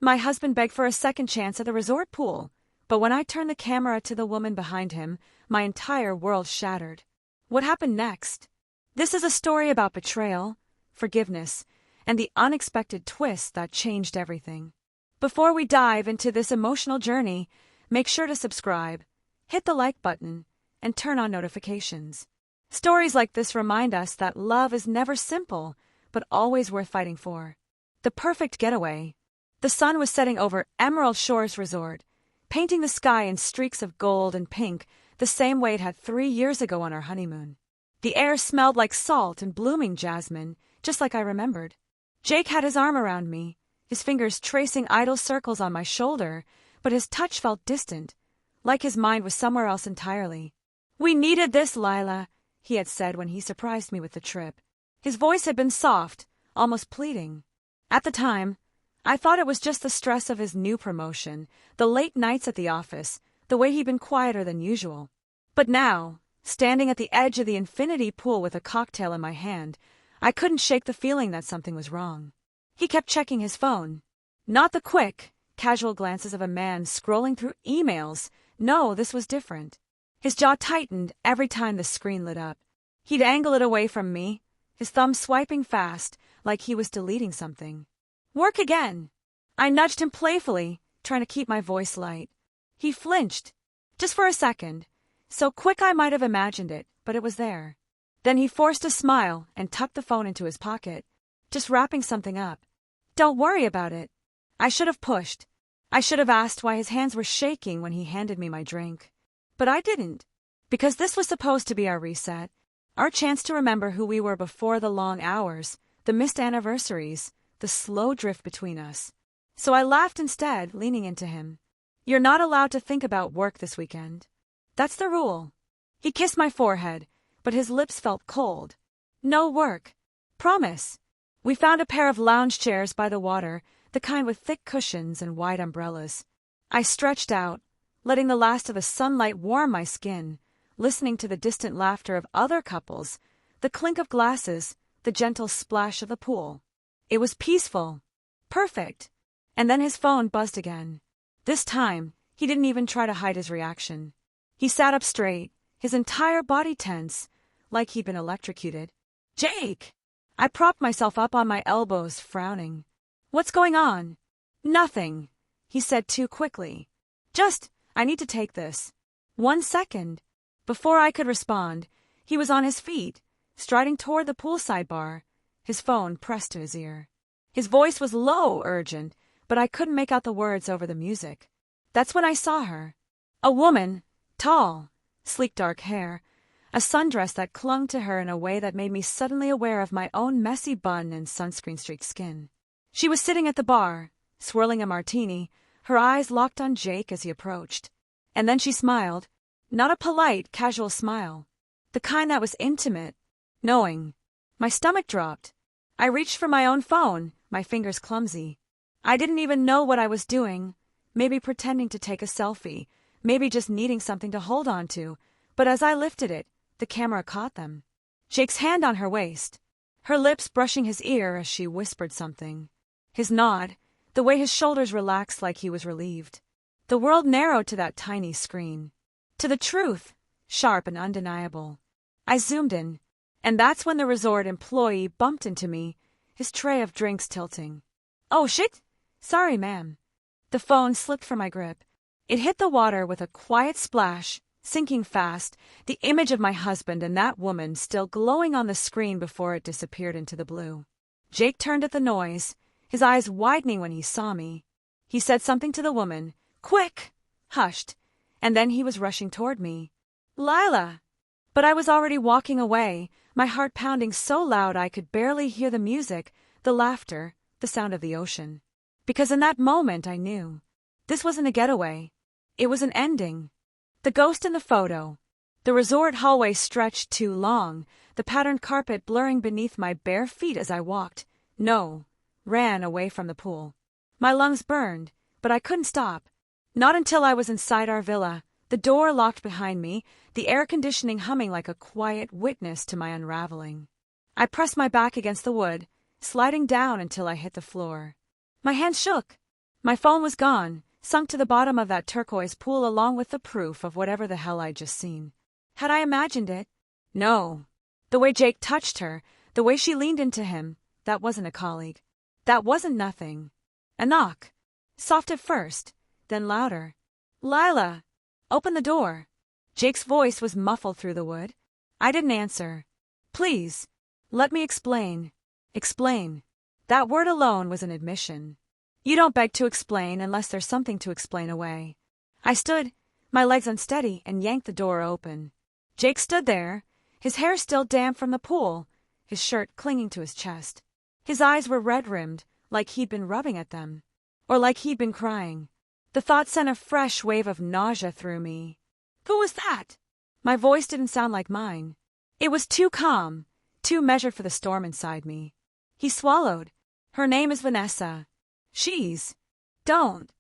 My husband begged for a second chance at the resort pool, but when I turned the camera to the woman behind him, my entire world shattered. What happened next? This is a story about betrayal, forgiveness, and the unexpected twist that changed everything. Before we dive into this emotional journey, make sure to subscribe, hit the like button, and turn on notifications. Stories like this remind us that love is never simple, but always worth fighting for. The perfect getaway. The sun was setting over Emerald Shores Resort, painting the sky in streaks of gold and pink, the same way it had 3 years ago on our honeymoon. The air smelled like salt and blooming jasmine, just like I remembered. Jake had his arm around me, his fingers tracing idle circles on my shoulder, but his touch felt distant, like his mind was somewhere else entirely. "We needed this, Lila," he had said when he surprised me with the trip. His voice had been soft, almost pleading. At the time, I thought it was just the stress of his new promotion, the late nights at the office, the way he'd been quieter than usual. But now, standing at the edge of the infinity pool with a cocktail in my hand, I couldn't shake the feeling that something was wrong. He kept checking his phone. Not the quick, casual glances of a man scrolling through emails. No, this was different. His jaw tightened every time the screen lit up. He'd angle it away from me, his thumb swiping fast, like he was deleting something. "Work again." I nudged him playfully, trying to keep my voice light. He flinched, just for a second, so quick I might have imagined it, but it was there. Then he forced a smile and tucked the phone into his pocket, just wrapping something up. "Don't worry about it." I should have pushed. I should have asked why his hands were shaking when he handed me my drink. But I didn't, because this was supposed to be our reset, our chance to remember who we were before the long hours, the missed anniversaries, the slow drift between us. So I laughed instead, leaning into him. "You're not allowed to think about work this weekend. That's the rule." He kissed my forehead, but his lips felt cold. "No work. Promise." We found a pair of lounge chairs by the water, the kind with thick cushions and wide umbrellas. I stretched out, letting the last of the sunlight warm my skin, listening to the distant laughter of other couples, the clink of glasses, the gentle splash of the pool. It was peaceful. Perfect. And then his phone buzzed again. This time, he didn't even try to hide his reaction. He sat up straight, his entire body tense, like he'd been electrocuted. "Jake!" I propped myself up on my elbows, frowning. "What's going on?" "Nothing," he said too quickly. I need to take this." 1 second. Before I could respond, he was on his feet, striding toward the poolside bar, his phone pressed to his ear. His voice was low, urgent, but I couldn't make out the words over the music. That's when I saw her. A woman, tall, sleek dark hair, a sundress that clung to her in a way that made me suddenly aware of my own messy bun and sunscreen-streaked skin. She was sitting at the bar, swirling a martini, her eyes locked on Jake as he approached. And then she smiled, not a polite, casual smile, the kind that was intimate, knowing. My stomach dropped. I reached for my own phone, my fingers clumsy. I didn't even know what I was doing, maybe pretending to take a selfie, maybe just needing something to hold on to, but as I lifted it, the camera caught them. Jake's hand on her waist, her lips brushing his ear as she whispered something. His nod, the way his shoulders relaxed like he was relieved. The world narrowed to that tiny screen. To the truth, sharp and undeniable. I zoomed in, and that's when the resort employee bumped into me, his tray of drinks tilting. "Oh, shit! Sorry, ma'am." The phone slipped from my grip. It hit the water with a quiet splash, sinking fast, the image of my husband and that woman still glowing on the screen before it disappeared into the blue. Jake turned at the noise, his eyes widening when he saw me. He said something to the woman, quick, hushed, and then he was rushing toward me. "Lila!" But I was already walking away, my heart pounding so loud I could barely hear the music, the laughter, the sound of the ocean. Because in that moment I knew. This wasn't a getaway. It was an ending. The ghost in the photo. The resort hallway stretched too long, the patterned carpet blurring beneath my bare feet as I walked. Ran away from the pool. My lungs burned, but I couldn't stop. Not until I was inside our villa, the door locked behind me, the air conditioning humming like a quiet witness to my unraveling. I pressed my back against the wood, sliding down until I hit the floor. My hands shook. My phone was gone, sunk to the bottom of that turquoise pool along with the proof of whatever the hell I'd just seen. Had I imagined it? No. The way Jake touched her, the way she leaned into him, that wasn't a colleague. That wasn't nothing. A knock. Soft at first, then louder. Lila! Open the door. Jake's voice was muffled through the wood. I didn't answer. Please. Let me explain. Explain. That word alone was an admission. You don't beg to explain unless there's something to explain away. I stood, my legs unsteady, and yanked the door open. Jake stood there, his hair still damp from the pool, his shirt clinging to his chest. His eyes were red-rimmed, like he'd been rubbing at them. Or like he'd been crying. The thought sent a fresh wave of nausea through me. Who was that? My voice didn't sound like mine. It was too calm, too measured for the storm inside me. He swallowed. Her name is Vanessa. She's... Don't.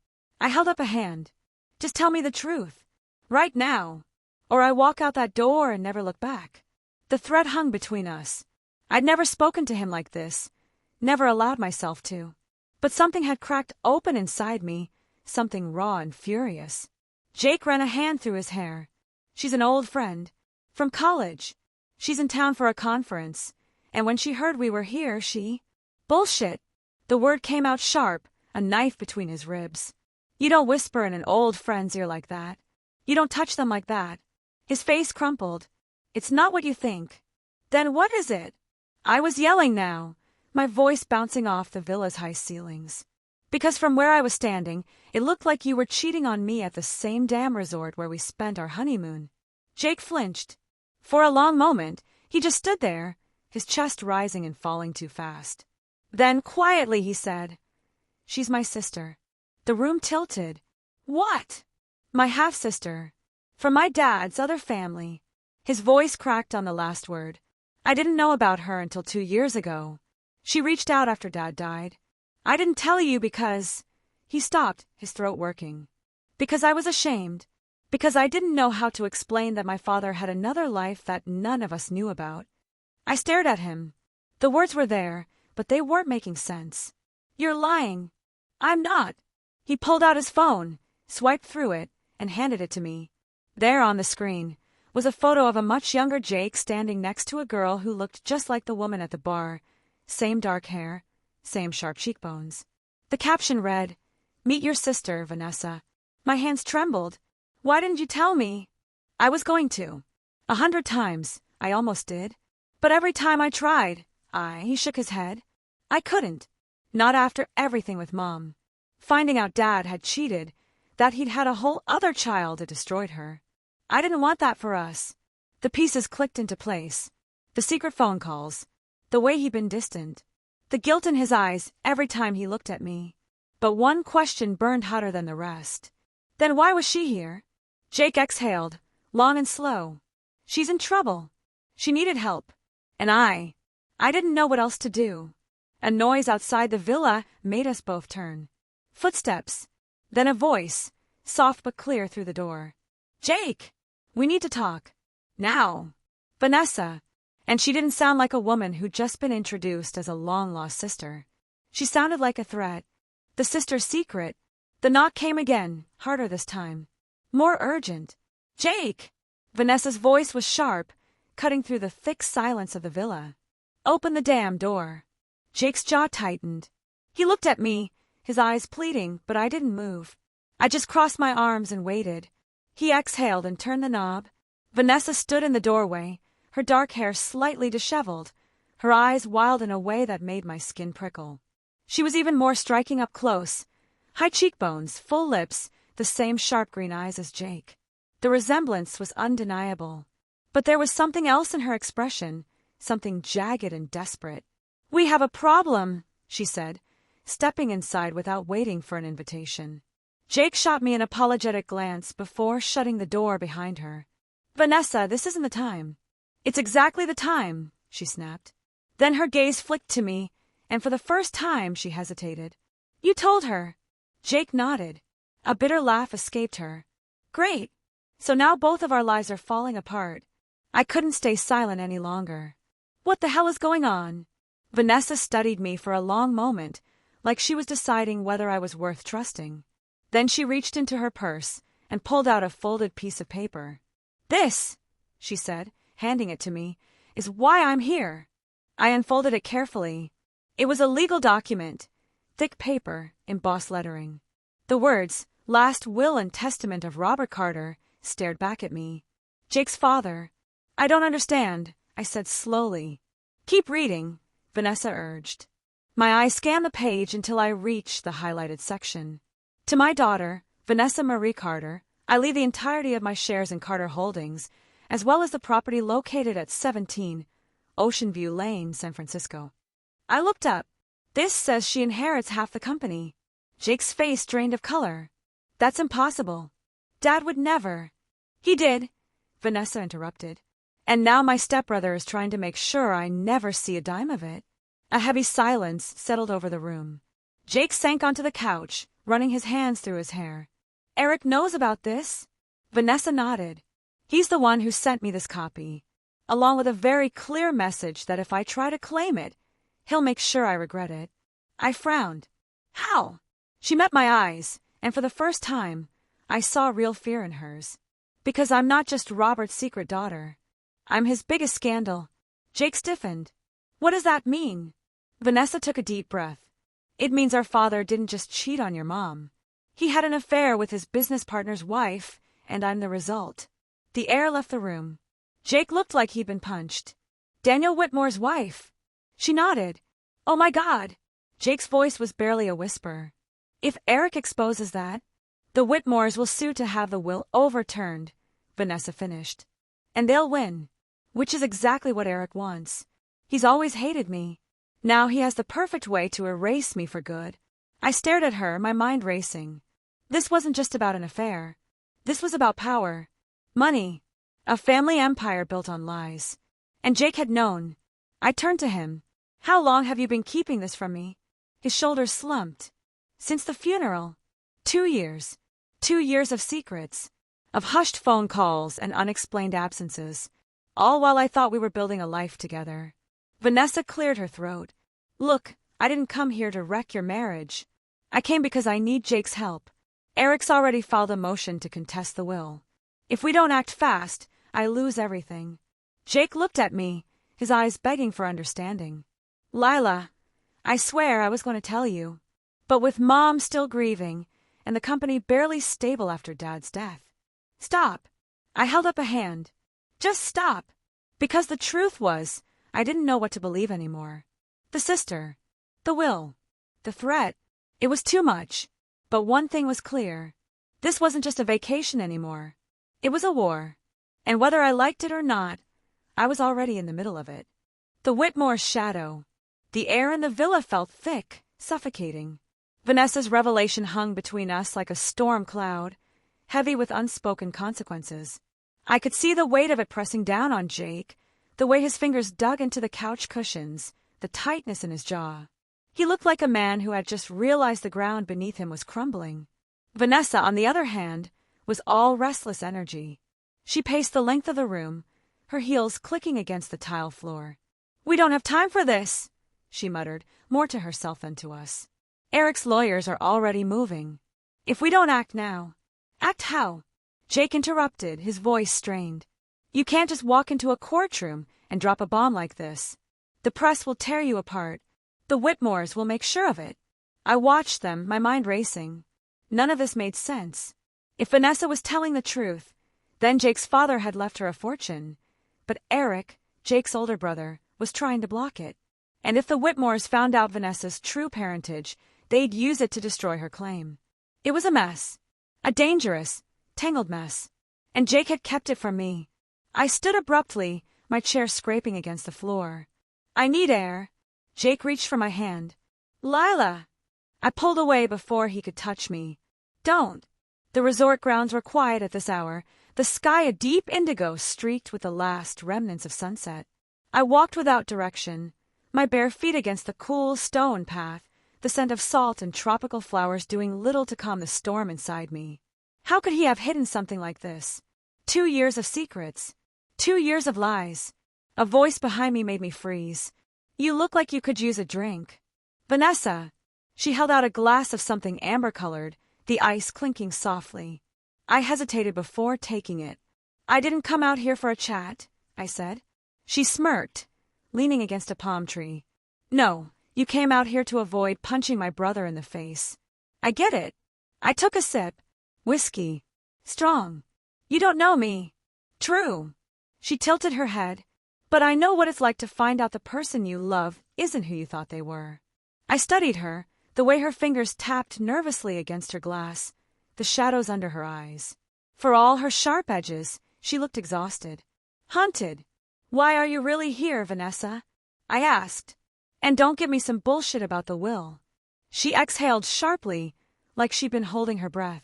I held up a hand. Just tell me the truth. Right now. Or I walk out that door and never look back. The thread hung between us. I'd never spoken to him like this. Never allowed myself to. But something had cracked open inside me, something raw and furious. Jake ran a hand through his hair. She's an old friend. From college. She's in town for a conference. And when she heard we were here, she... Bullshit. The word came out sharp, a knife between his ribs. You don't whisper in an old friend's ear like that. You don't touch them like that. His face crumpled. It's not what you think. Then what is it? I was yelling now, my voice bouncing off the villa's high ceilings. Because from where I was standing, it looked like you were cheating on me at the same damn resort where we spent our honeymoon. Jake flinched. For a long moment, he just stood there, his chest rising and falling too fast. Then, quietly, he said, She's my sister. The room tilted. What? My half-sister. From my dad's other family. His voice cracked on the last word. I didn't know about her until 2 years ago. She reached out after Dad died. I didn't tell you because... He stopped, his throat working. Because I was ashamed. Because I didn't know how to explain that my father had another life that none of us knew about. I stared at him. The words were there, but they weren't making sense. You're lying. I'm not. He pulled out his phone, swiped through it, and handed it to me. There on the screen was a photo of a much younger Jake standing next to a girl who looked just like the woman at the bar. Same dark hair, same sharp cheekbones. The caption read, Meet your sister, Vanessa. My hands trembled. Why didn't you tell me? I was going to. 100 times, I almost did. But every time I tried, he shook his head. I couldn't. Not after everything with Mom. Finding out Dad had cheated, that he'd had a whole other child, it destroyed her. I didn't want that for us. The pieces clicked into place. The secret phone calls. The way he'd been distant. The guilt in his eyes every time he looked at me. But one question burned hotter than the rest. Then why was she here? Jake exhaled, long and slow. She's in trouble. She needed help. And I didn't know what else to do. A noise outside the villa made us both turn. Footsteps. Then a voice, soft but clear through the door. Jake! We need to talk. Now. Vanessa. And she didn't sound like a woman who'd just been introduced as a long-lost sister. She sounded like a threat. The sister's secret. The knock came again, harder this time. More urgent. Jake! Vanessa's voice was sharp, cutting through the thick silence of the villa. Open the damn door. Jake's jaw tightened. He looked at me, his eyes pleading, but I didn't move. I just crossed my arms and waited. He exhaled and turned the knob. Vanessa stood in the doorway, her dark hair slightly disheveled, her eyes wild in a way that made my skin prickle. She was even more striking up close. High cheekbones, full lips, the same sharp green eyes as Jake. The resemblance was undeniable. But there was something else in her expression, something jagged and desperate. We have a problem, she said, stepping inside without waiting for an invitation. Jake shot me an apologetic glance before shutting the door behind her. Vanessa, this isn't the time. It's exactly the time, she snapped. Then her gaze flicked to me, and for the first time she hesitated. You told her. Jake nodded. A bitter laugh escaped her. Great. So now both of our lives are falling apart. I couldn't stay silent any longer. What the hell is going on? Vanessa studied me for a long moment, like she was deciding whether I was worth trusting. Then she reached into her purse and pulled out a folded piece of paper. "This," she said, handing it to me, "is why I'm here." I unfolded it carefully. It was a legal document, thick paper, embossed lettering. The words, "Last Will and Testament of Robert Carter," stared back at me. "Jake's father." "I don't understand," I said slowly. "Keep reading," Vanessa urged. My eyes scanned the page until I reached the highlighted section. "To my daughter, Vanessa Marie Carter, I leave the entirety of my shares in Carter Holdings, as well as the property located at 17 Ocean View Lane, San Francisco." I looked up. "This says she inherits half the company." Jake's face drained of color. "That's impossible. Dad would never." "He did," Vanessa interrupted. "And now my stepbrother is trying to make sure I never see a dime of it." A heavy silence settled over the room. Jake sank onto the couch, running his hands through his hair. "Eric knows about this?" Vanessa nodded. "He's the one who sent me this copy, along with a very clear message that if I try to claim it, he'll make sure I regret it." I frowned. "How?" She met my eyes, and for the first time, I saw real fear in hers. "Because I'm not just Robert's secret daughter. I'm his biggest scandal." Jake stiffened. "What does that mean?" Vanessa took a deep breath. "It means our father didn't just cheat on your mom. He had an affair with his business partner's wife, and I'm the result." The air left the room. Jake looked like he'd been punched. "Daniel Whitmore's wife." She nodded. "Oh my God." Jake's voice was barely a whisper. "If Eric exposes that, the Whitmores will sue to have the will overturned," Vanessa finished. "And they'll win, which is exactly what Eric wants. He's always hated me. Now he has the perfect way to erase me for good." I stared at her, my mind racing. This wasn't just about an affair. This was about power, money, a family empire built on lies. And Jake had known. I turned to him. "How long have you been keeping this from me?" His shoulders slumped. "Since the funeral." 2 years. 2 years of secrets, of hushed phone calls and unexplained absences, all while I thought we were building a life together. Vanessa cleared her throat. "Look, I didn't come here to wreck your marriage. I came because I need Jake's help. Eric's already filed a motion to contest the will. If we don't act fast, I lose everything." Jake looked at me, his eyes begging for understanding. "Lila, I swear I was going to tell you. But with Mom still grieving, and the company barely stable after Dad's death." "Stop." I held up a hand. "Just stop." Because the truth was, I didn't know what to believe anymore. The sister, the will, the threat. It was too much. But one thing was clear. This wasn't just a vacation anymore. It was a war. And whether I liked it or not, I was already in the middle of it. The Whitmore shadow. The air in the villa felt thick, suffocating. Vanessa's revelation hung between us like a storm cloud, heavy with unspoken consequences. I could see the weight of it pressing down on Jake, the way his fingers dug into the couch cushions, the tightness in his jaw. He looked like a man who had just realized the ground beneath him was crumbling. Vanessa, on the other hand, was all restless energy. She paced the length of the room, her heels clicking against the tile floor. "We don't have time for this," she muttered, more to herself than to us. "Eric's lawyers are already moving. If we don't act now..." "Act how?" Jake interrupted, his voice strained. "You can't just walk into a courtroom and drop a bomb like this. The press will tear you apart. The Whitmores will make sure of it." I watched them, my mind racing. None of this made sense. If Vanessa was telling the truth, then Jake's father had left her a fortune. But Eric, Jake's older brother, was trying to block it. And if the Whitmores found out Vanessa's true parentage, they'd use it to destroy her claim. It was a mess. A dangerous, tangled mess. And Jake had kept it from me. I stood abruptly, my chair scraping against the floor. "I need air." Jake reached for my hand. "Lila!" I pulled away before he could touch me. "Don't." The resort grounds were quiet at this hour, the sky a deep indigo streaked with the last remnants of sunset. I walked without direction, my bare feet against the cool stone path, the scent of salt and tropical flowers doing little to calm the storm inside me. How could he have hidden something like this? 2 years of secrets. 2 years of lies. A voice behind me made me freeze. "You look like you could use a drink." "Vanessa!" She held out a glass of something amber-colored, the ice clinking softly. I hesitated before taking it. "I didn't come out here for a chat," I said. She smirked, leaning against a palm tree. "No, you came out here to avoid punching my brother in the face." "I get it." I took a sip. "Whiskey. Strong. You don't know me." "True." She tilted her head. "But I know what it's like to find out the person you love isn't who you thought they were." I studied her, the way her fingers tapped nervously against her glass, the shadows under her eyes. For all her sharp edges, she looked exhausted. "Haunted. Why are you really here, Vanessa?" I asked. "And don't give me some bullshit about the will." She exhaled sharply, like she'd been holding her breath.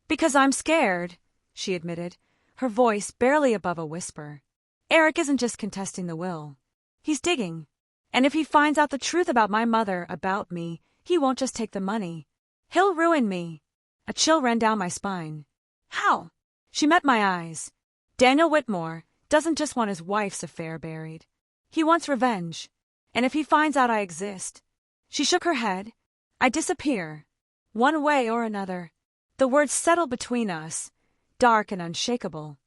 "Because I'm scared," she admitted, her voice barely above a whisper. "Eric isn't just contesting the will. He's digging. And if he finds out the truth about my mother, about me, he won't just take the money. He'll ruin me." A chill ran down my spine. "How?" She met my eyes. "Daniel Whitmore doesn't just want his wife's affair buried. He wants revenge. And if he finds out I exist..." She shook her head. "I disappear. One way or another." The words settled between us, dark and unshakable.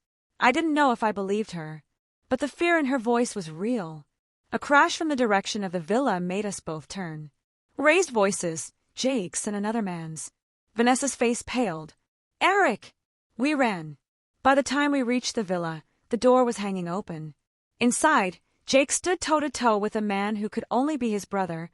I didn't know if I believed her, but the fear in her voice was real. A crash from the direction of the villa made us both turn. Raised voices, Jake's and another man's. Vanessa's face paled. "Eric!" We ran. By the time we reached the villa, the door was hanging open. Inside, Jake stood toe-to-toe with a man who could only be his brother,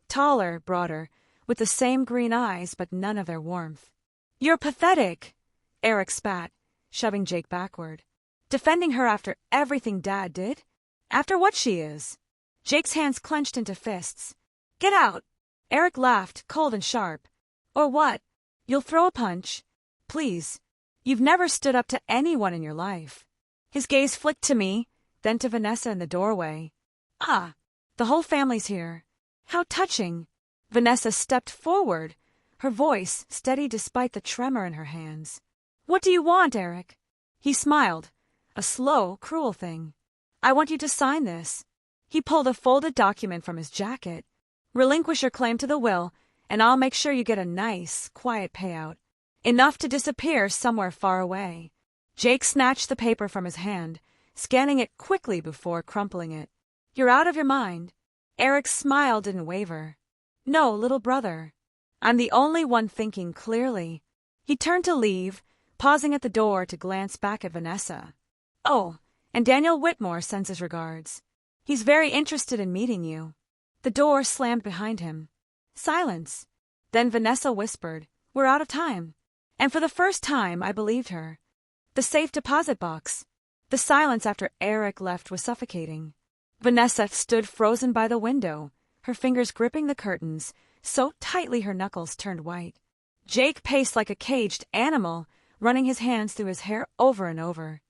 taller, broader, with the same green eyes but none of their warmth. "You're pathetic," Eric spat, shoving Jake backward. "Defending her after everything Dad did? After what she is?" Jake's hands clenched into fists. "Get out!" Eric laughed, cold and sharp. "Or what? You'll throw a punch? Please. You've never stood up to anyone in your life." His gaze flicked to me, then to Vanessa in the doorway. "Ah, the whole family's here. How touching." Vanessa stepped forward, her voice steady despite the tremor in her hands. "What do you want, Eric?" He smiled, a slow, cruel thing. "I want you to sign this." He pulled a folded document from his jacket. "Relinquish your claim to the will, and I'll make sure you get a nice, quiet payout. Enough to disappear somewhere far away." Jake snatched the paper from his hand, scanning it quickly before crumpling it. "You're out of your mind." Eric's smile didn't waver. "No, little brother. I'm the only one thinking clearly." He turned to leave, pausing at the door to glance back at Vanessa. "Oh, and Daniel Whitmore sends his regards. He's very interested in meeting you." The door slammed behind him. Silence. Then Vanessa whispered, "We're out of time." And for the first time, I believed her. The safe deposit box. The silence after Eric left was suffocating. Vanessa stood frozen by the window, her fingers gripping the curtains, so tightly her knuckles turned white. Jake paced like a caged animal, running his hands through his hair over and over.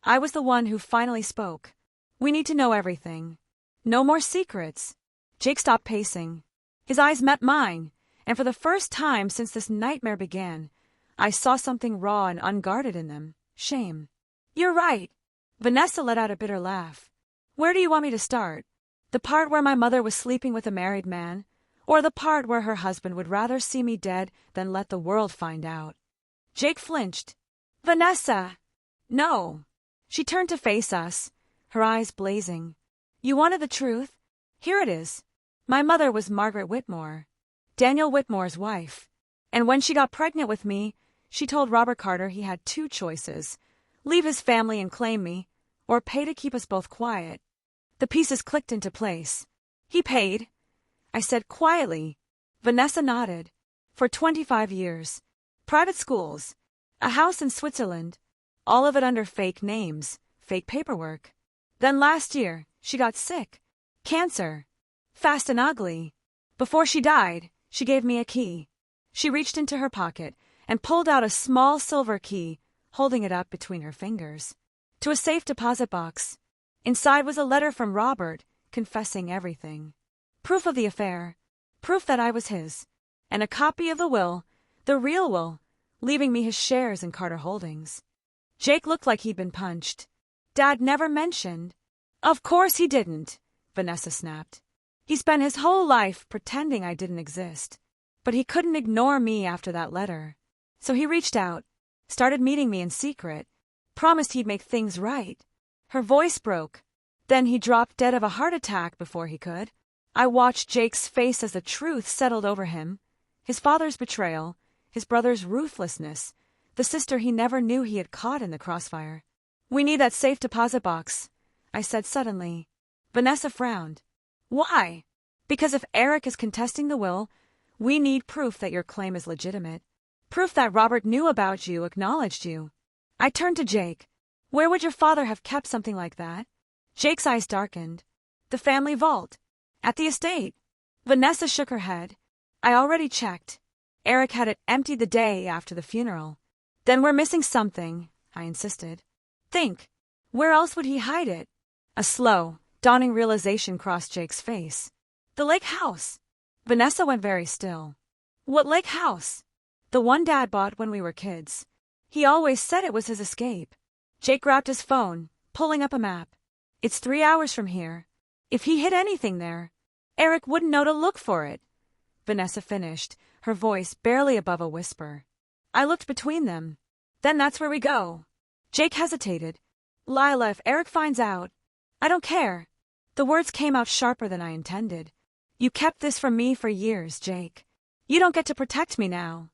I was the one who finally spoke. "We need to know everything. No more secrets." Jake stopped pacing. His eyes met mine, and for the first time since this nightmare began, I saw something raw and unguarded in them. Shame. "You're right." Vanessa let out a bitter laugh. "Where do you want me to start? The part where my mother was sleeping with a married man, or the part where her husband would rather see me dead than let the world find out?" Jake flinched. "Vanessa!" "No." She turned to face us, her eyes blazing. "You wanted the truth? Here it is. My mother was Margaret Whitmore, Daniel Whitmore's wife. And when she got pregnant with me, she told Robert Carter he had two choices: leave his family and claim me, or pay to keep us both quiet." The pieces clicked into place. "He paid," I said quietly. Vanessa nodded. "For 25 years. Private schools. A house in Switzerland. All of it under fake names, fake paperwork. Then last year, she got sick. Cancer. Fast and ugly. Before she died, she gave me a key." She reached into her pocket and pulled out a small silver key, holding it up between her fingers. "To a safe deposit box. Inside was a letter from Robert, confessing everything. Proof of the affair. Proof that I was his. And a copy of the will, the real will, leaving me his shares in Carter Holdings." Jake looked like he'd been punched. "Dad never mentioned." "Of course he didn't," Vanessa snapped. "He spent his whole life pretending I didn't exist. But he couldn't ignore me after that letter. So he reached out, started meeting me in secret, promised he'd make things right. Her voice broke. Then he dropped dead of a heart attack before he could. I watched Jake's face as the truth settled over him. His father's betrayal, his brother's ruthlessness, the sister he never knew he had caught in the crossfire. "We need that safe deposit box," I said suddenly. Vanessa frowned. "Why?" "Because if Eric is contesting the will, we need proof that your claim is legitimate. Proof that Robert knew about you, acknowledged you." I turned to Jake. "Where would your father have kept something like that?" Jake's eyes darkened. "The family vault. At the estate." Vanessa shook her head. "I already checked. Eric had it emptied the day after the funeral." "Then we're missing something," I insisted. "Think. Where else would he hide it?" A slow, dawning realization crossed Jake's face. "The lake house." Vanessa went very still. "What lake house?" "The one Dad bought when we were kids. He always said it was his escape." Jake grabbed his phone, pulling up a map. "It's 3 hours from here. If he hid anything there, Eric wouldn't know to look for it." Vanessa finished, her voice barely above a whisper. I looked between them. "Then that's where we go." Jake hesitated. "Lila, if Eric finds out..." "I don't care." The words came out sharper than I intended. "You kept this from me for years, Jake. You don't get to protect me now."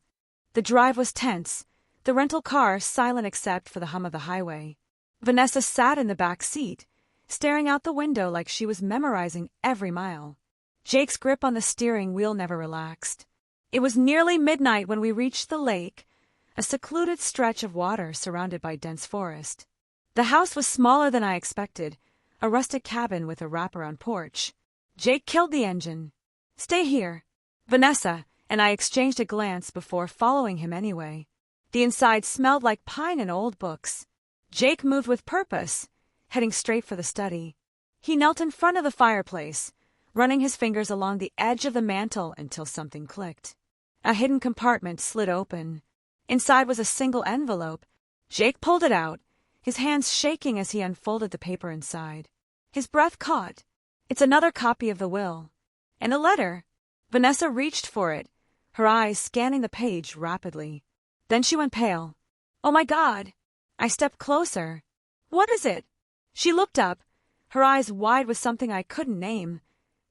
The drive was tense, the rental car silent except for the hum of the highway. Vanessa sat in the back seat, staring out the window like she was memorizing every mile. Jake's grip on the steering wheel never relaxed. It was nearly midnight when we reached the lake, a secluded stretch of water surrounded by dense forest. The house was smaller than I expected, a rustic cabin with a wraparound porch. Jake killed the engine. "Stay here." Vanessa and I exchanged a glance before following him anyway. The inside smelled like pine and old books. Jake moved with purpose, heading straight for the study. He knelt in front of the fireplace, running his fingers along the edge of the mantel until something clicked. A hidden compartment slid open. Inside was a single envelope. Jake pulled it out, his hands shaking as he unfolded the paper inside. His breath caught. "It's another copy of the will. And a letter." Vanessa reached for it, her eyes scanning the page rapidly. Then she went pale. "Oh my God!" I stepped closer. "What is it?" She looked up, her eyes wide with something I couldn't name.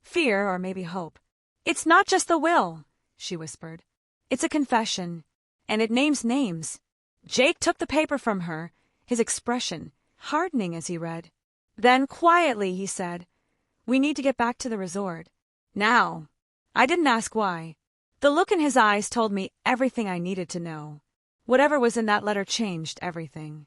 Fear or maybe hope. "It's not just the will," she whispered. "It's a confession, and it names names." Jake took the paper from her, his expression hardening as he read. Then quietly he said, "We need to get back to the resort. Now." I didn't ask why. The look in his eyes told me everything I needed to know. Whatever was in that letter changed everything.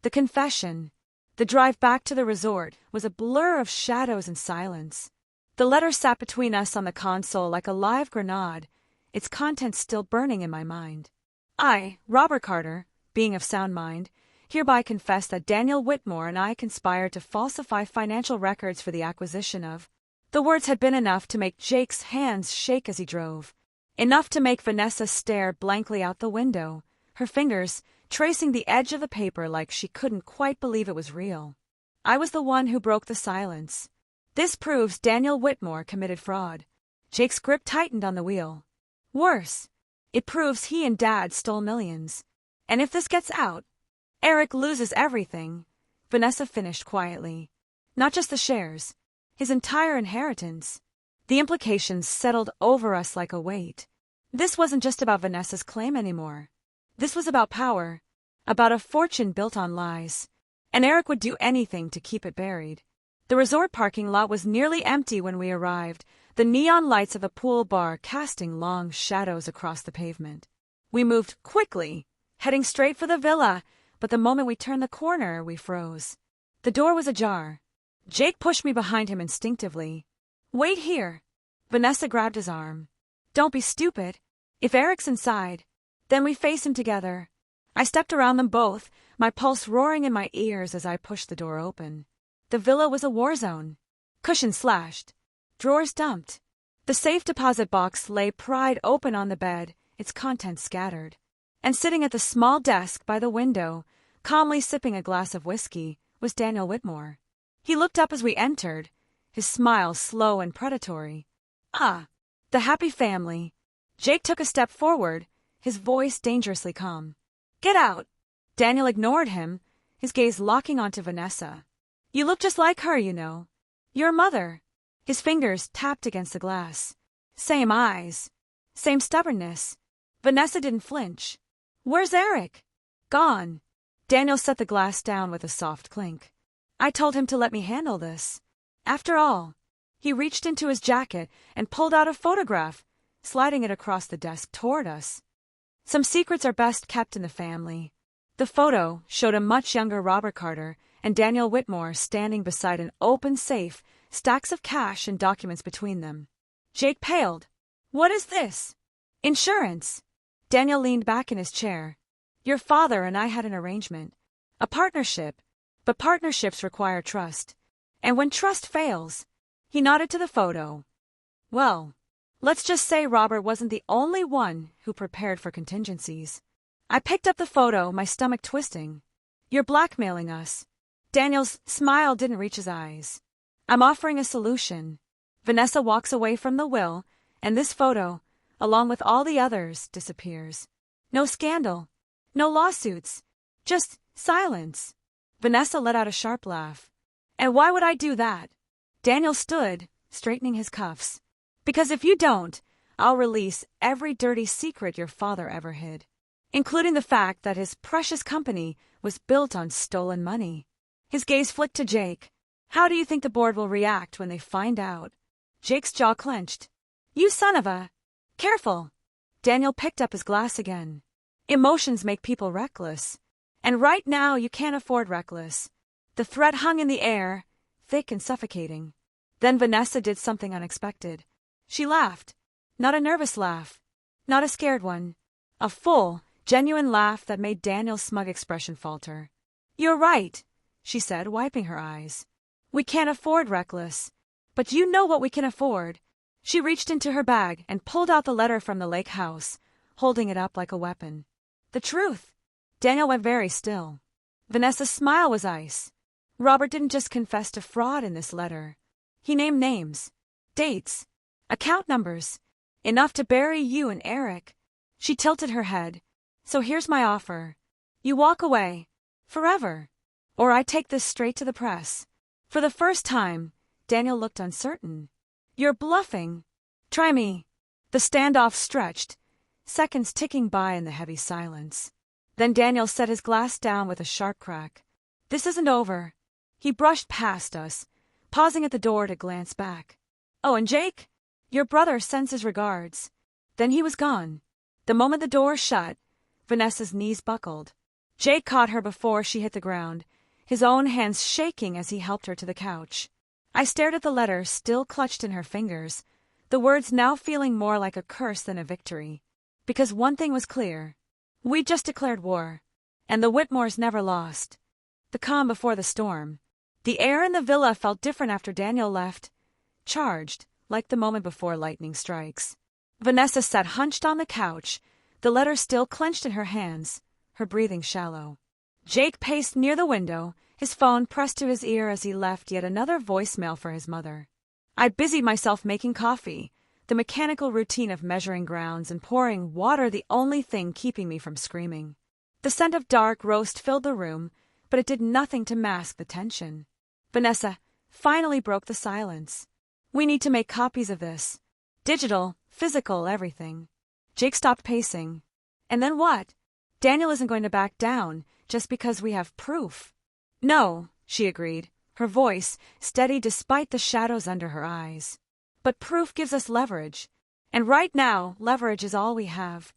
The confession, the drive back to the resort, was a blur of shadows and silence. The letter sat between us on the console like a live grenade, its contents still burning in my mind. I, Robert Carter, being of sound mind, hereby confess that Daniel Whitmore and I conspired to falsify financial records for the acquisition of... The words had been enough to make Jake's hands shake as he drove. Enough to make Vanessa stare blankly out the window, her fingers tracing the edge of the paper like she couldn't quite believe it was real. I was the one who broke the silence. "This proves Daniel Whitmore committed fraud." Jake's grip tightened on the wheel. "Worse, it proves he and Dad stole millions. And if this gets out, Eric loses everything," Vanessa finished quietly. "Not just the shares, his entire inheritance." The implications settled over us like a weight. This wasn't just about Vanessa's claim anymore. This was about power, about a fortune built on lies. And Eric would do anything to keep it buried. The resort parking lot was nearly empty when we arrived, the neon lights of the pool bar casting long shadows across the pavement. We moved quickly, heading straight for the villa, but the moment we turned the corner, we froze. The door was ajar. Jake pushed me behind him instinctively. "Wait here." Vanessa grabbed his arm. "Don't be stupid. If Eric's inside, then we face him together." I stepped around them both, my pulse roaring in my ears as I pushed the door open. The villa was a war zone. Cushions slashed. Drawers dumped. The safe deposit box lay pried open on the bed, its contents scattered. And sitting at the small desk by the window, calmly sipping a glass of whiskey, was Daniel Whitmore. He looked up as we entered, his smile slow and predatory. "Ah, the happy family." Jake took a step forward, his voice dangerously calm. Get out! Daniel ignored him, his gaze locking onto Vanessa. You look just like her, you know. Your mother. His fingers tapped against the glass. Same eyes. Same stubbornness. Vanessa didn't flinch. Where's Eric? Gone. Daniel set the glass down with a soft clink. I told him to let me handle this. After all, he reached into his jacket and pulled out a photograph, sliding it across the desk toward us. Some secrets are best kept in the family. The photo showed a much younger Robert Carter and Daniel Whitmore standing beside an open safe, stacks of cash and documents between them. Jake paled. What is this? Insurance. Daniel leaned back in his chair. Your father and I had an arrangement. A partnership. But partnerships require trust. And when trust fails, he nodded to the photo. Well, let's just say Robert wasn't the only one who prepared for contingencies. I picked up the photo, my stomach twisting. You're blackmailing us. Daniel's smile didn't reach his eyes. I'm offering a solution. Vanessa walks away from the will, and this photo, along with all the others, disappears. No scandal. No lawsuits. Just silence. Vanessa let out a sharp laugh. And why would I do that? Daniel stood, straightening his cuffs. Because if you don't, I'll release every dirty secret your father ever hid, including the fact that his precious company was built on stolen money. His gaze flicked to Jake. How do you think the board will react when they find out? Jake's jaw clenched. You son of a... Careful. Daniel picked up his glass again. Emotions make people reckless. And right now you can't afford reckless. The threat hung in the air, thick and suffocating. Then Vanessa did something unexpected. She laughed. Not a nervous laugh. Not a scared one. A full, genuine laugh that made Daniel's smug expression falter. You're right, she said, wiping her eyes. We can't afford reckless. But you know what we can afford. She reached into her bag and pulled out the letter from the lake house, holding it up like a weapon. The truth. Daniel went very still. Vanessa's smile was ice. Robert didn't just confess to fraud in this letter. He named names, dates, account numbers, enough to bury you and Eric. She tilted her head. So here's my offer. You walk away. Forever. Or I take this straight to the press. For the first time, Daniel looked uncertain. You're bluffing. Try me. The standoff stretched, seconds ticking by in the heavy silence. Then Daniel set his glass down with a sharp crack. This isn't over. He brushed past us, pausing at the door to glance back. Oh, and Jake? Your brother sends his regards. Then he was gone. The moment the door shut, Vanessa's knees buckled. Jake caught her before she hit the ground, his own hands shaking as he helped her to the couch. I stared at the letter still clutched in her fingers, the words now feeling more like a curse than a victory. Because one thing was clear. We'd just declared war, and the Whitmores never lost. The calm before the storm. The air in the villa felt different after Daniel left, charged, like the moment before lightning strikes. Vanessa sat hunched on the couch, the letter still clenched in her hands, her breathing shallow. Jake paced near the window, his phone pressed to his ear as he left yet another voicemail for his mother. I busied myself making coffee, the mechanical routine of measuring grounds and pouring water the only thing keeping me from screaming. The scent of dark roast filled the room, but it did nothing to mask the tension. Vanessa finally broke the silence. We need to make copies of this. Digital, physical, everything. Jake stopped pacing. And then what? Daniel isn't going to back down just because we have proof. No, she agreed, her voice steady despite the shadows under her eyes. But proof gives us leverage. And right now, leverage is all we have.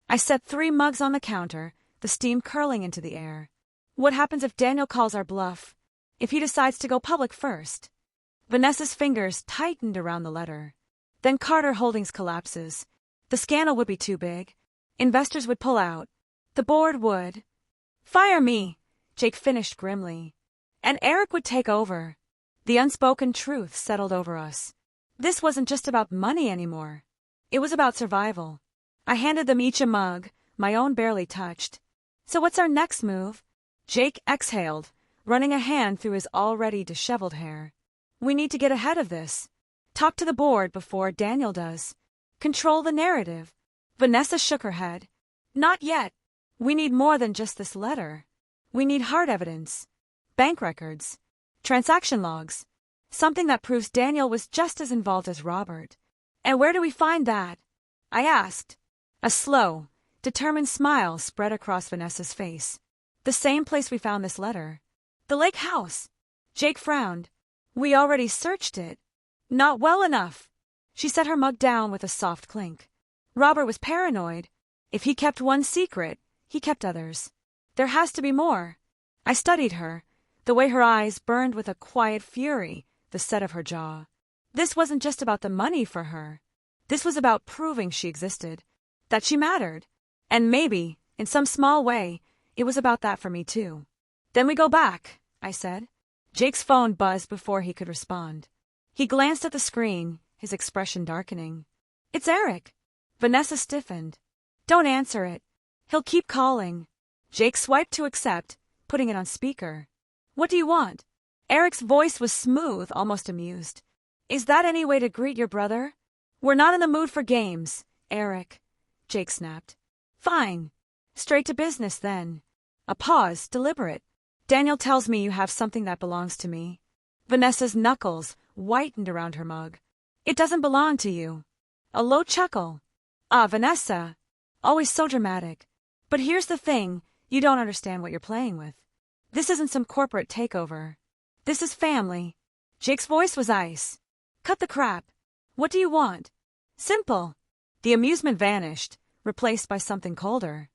I set 3 mugs on the counter, the steam curling into the air. What happens if Daniel calls our bluff? If he decides to go public first? Vanessa's fingers tightened around the letter. Then Carter Holdings collapses. The scandal would be too big. Investors would pull out. The board would. Fire me, Jake finished grimly. And Eric would take over. The unspoken truth settled over us. This wasn't just about money anymore. It was about survival. I handed them each a mug, my own barely touched. So what's our next move? Jake exhaled, running a hand through his already disheveled hair. We need to get ahead of this. Talk to the board before Daniel does. Control the narrative. Vanessa shook her head. Not yet. We need more than just this letter. We need hard evidence. Bank records. Transaction logs. Something that proves Daniel was just as involved as Robert. And where do we find that? I asked. A slow, determined smile spread across Vanessa's face. The same place we found this letter. The lake house. Jake frowned. We already searched it. Not well enough. She set her mug down with a soft clink. Robert was paranoid. If he kept one secret, he kept others. There has to be more. I studied her, the way her eyes burned with a quiet fury, the set of her jaw. This wasn't just about the money for her. This was about proving she existed, that she mattered. And maybe, in some small way, it was about that for me too. Then we go back, I said. Jake's phone buzzed before he could respond. He glanced at the screen, his expression darkening. It's Eric. Vanessa stiffened. Don't answer it. He'll keep calling. Jake swiped to accept, putting it on speaker. What do you want? Eric's voice was smooth, almost amused. Is that any way to greet your brother? We're not in the mood for games, Eric. Jake snapped. Fine. Straight to business then. A pause, deliberate. Daniel tells me you have something that belongs to me. Vanessa's knuckles whitened around her mug. It doesn't belong to you. A low chuckle. Ah, Vanessa. Always so dramatic. But here's the thing, you don't understand what you're playing with. This isn't some corporate takeover. This is family. Jake's voice was ice. Cut the crap. What do you want? Simple. The amusement vanished, replaced by something colder.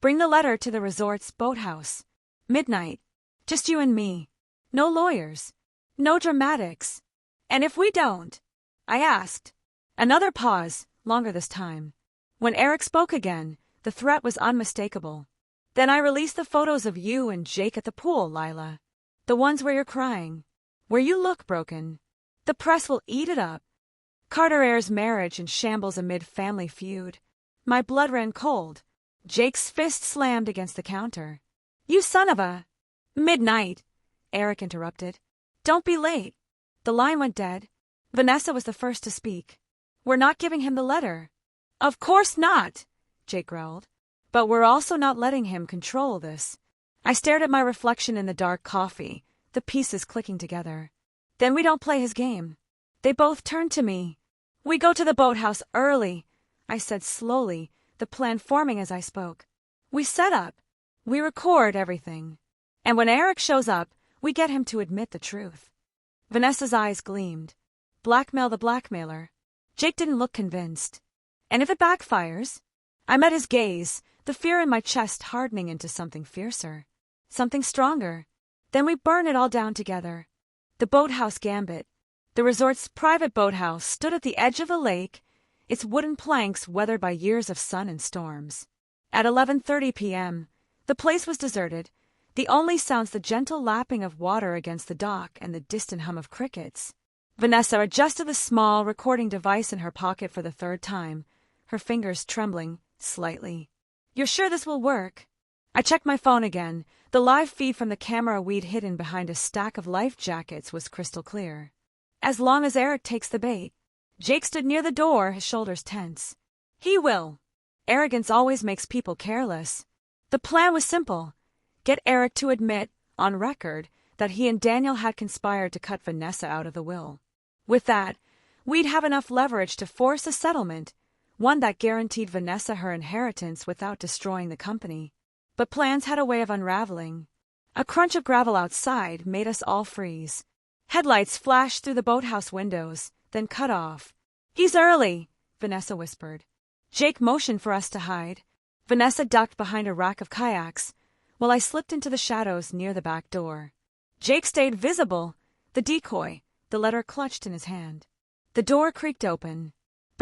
Bring the letter to the resort's boathouse. Midnight. Just you and me. No lawyers. No dramatics. And if we don't? I asked. Another pause, longer this time. When Eric spoke again, the threat was unmistakable. Then I released the photos of you and Jake at the pool, Lila. The ones where you're crying. Where you look broken. The press will eat it up. Carter Ayers' marriage in shambles amid family feud. My blood ran cold. Jake's fist slammed against the counter. You son of a... Midnight, Eric interrupted. Don't be late. The line went dead. Vanessa was the first to speak. We're not giving him the letter. Of course not, Jake growled. But we're also not letting him control this. I stared at my reflection in the dark coffee, the pieces clicking together. Then we don't play his game. They both turned to me. We go to the boathouse early, I said slowly, the plan forming as I spoke. We set up. We record everything. And when Eric shows up, we get him to admit the truth. Vanessa's eyes gleamed. Blackmail the blackmailer. Jake didn't look convinced. And if it backfires? I met his gaze, the fear in my chest hardening into something fiercer. Something stronger. Then we burn it all down together. The boathouse gambit. The resort's private boathouse stood at the edge of the lake, its wooden planks weathered by years of sun and storms. At 11:30 p.m., the place was deserted, the only sounds the gentle lapping of water against the dock and the distant hum of crickets. Vanessa adjusted the small recording device in her pocket for the third time, her fingers trembling slightly. You're sure this will work? I checked my phone again. The live feed from the camera we'd hidden behind a stack of life jackets was crystal clear. As long as Eric takes the bait. Jake stood near the door, his shoulders tense. He will. Arrogance always makes people careless. The plan was simple. Get Eric to admit, on record, that he and Daniel had conspired to cut Vanessa out of the will. With that, we'd have enough leverage to force a settlement, one that guaranteed Vanessa her inheritance without destroying the company. But plans had a way of unraveling. A crunch of gravel outside made us all freeze. Headlights flashed through the boathouse windows, then cut off. He's early, Vanessa whispered. Jake motioned for us to hide. Vanessa ducked behind a rack of kayaks, while I slipped into the shadows near the back door. Jake stayed visible, the decoy, the letter clutched in his hand. The door creaked open.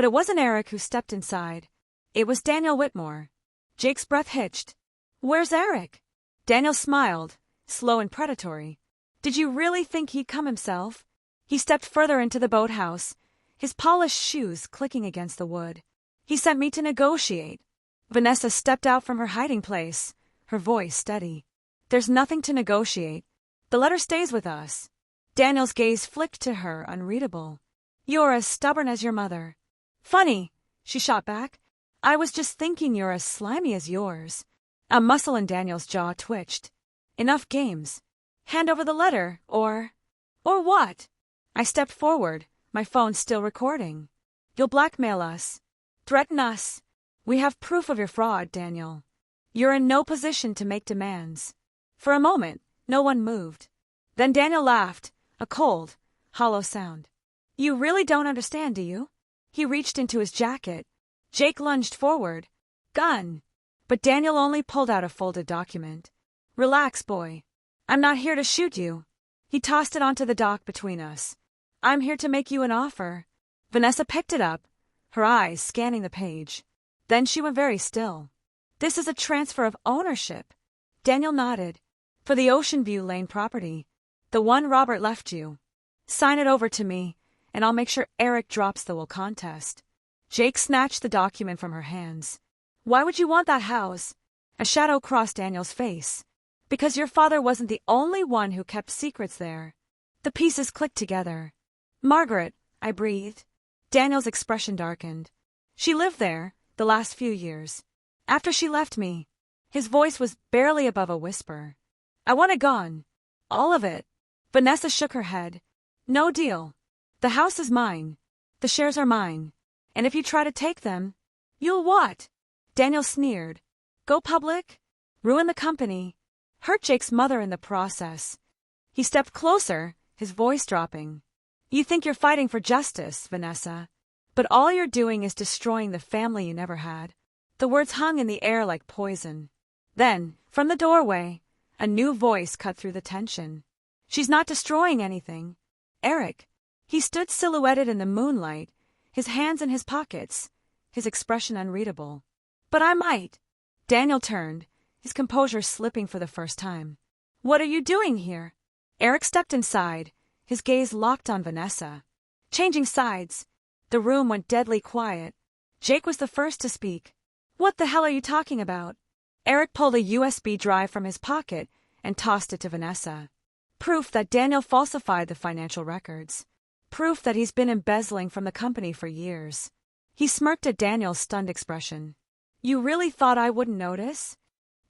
But it wasn't Eric who stepped inside. It was Daniel Whitmore. Jake's breath hitched. Where's Eric? Daniel smiled, slow and predatory. Did you really think he'd come himself? He stepped further into the boathouse, his polished shoes clicking against the wood. He sent me to negotiate. Vanessa stepped out from her hiding place, her voice steady. There's nothing to negotiate. The letter stays with us. Daniel's gaze flicked to her, unreadable. You're as stubborn as your mother. Funny, she shot back. I was just thinking you're as slimy as yours. A muscle in Daniel's jaw twitched. Enough games. Hand over the letter, or what? I stepped forward, my phone still recording. You'll blackmail us. Threaten us. We have proof of your fraud, Daniel. You're in no position to make demands. For a moment, no one moved. Then Daniel laughed, a cold, hollow sound. You really don't understand, do you? He reached into his jacket. Jake lunged forward. Gun. But Daniel only pulled out a folded document. Relax, boy. I'm not here to shoot you. He tossed it onto the dock between us. I'm here to make you an offer. Vanessa picked it up, her eyes scanning the page. Then she went very still. This is a transfer of ownership. Daniel nodded. For the Ocean View Lane property. The one Robert left you. Sign it over to me, and I'll make sure Eric drops the will contest. Jake snatched the document from her hands. Why would you want that house? A shadow crossed Daniel's face. Because your father wasn't the only one who kept secrets there. The pieces clicked together. Margaret, I breathed. Daniel's expression darkened. She lived there, the last few years. After she left me, his voice was barely above a whisper. I want it gone. All of it. Vanessa shook her head. No deal. The house is mine. The shares are mine. And if you try to take them, you'll what? Daniel sneered. Go public? Ruin the company? Hurt Jake's mother in the process. He stepped closer, his voice dropping. You think you're fighting for justice, Vanessa. But all you're doing is destroying the family you never had. The words hung in the air like poison. Then, from the doorway, a new voice cut through the tension. She's not destroying anything. Eric. He stood silhouetted in the moonlight, his hands in his pockets, his expression unreadable. But I might. Daniel turned, his composure slipping for the first time. What are you doing here? Eric stepped inside, his gaze locked on Vanessa. Changing sides, the room went deadly quiet. Jake was the first to speak. What the hell are you talking about? Eric pulled a USB drive from his pocket and tossed it to Vanessa. Proof that Daniel falsified the financial records. Proof that he's been embezzling from the company for years. He smirked at Daniel's stunned expression. You really thought I wouldn't notice?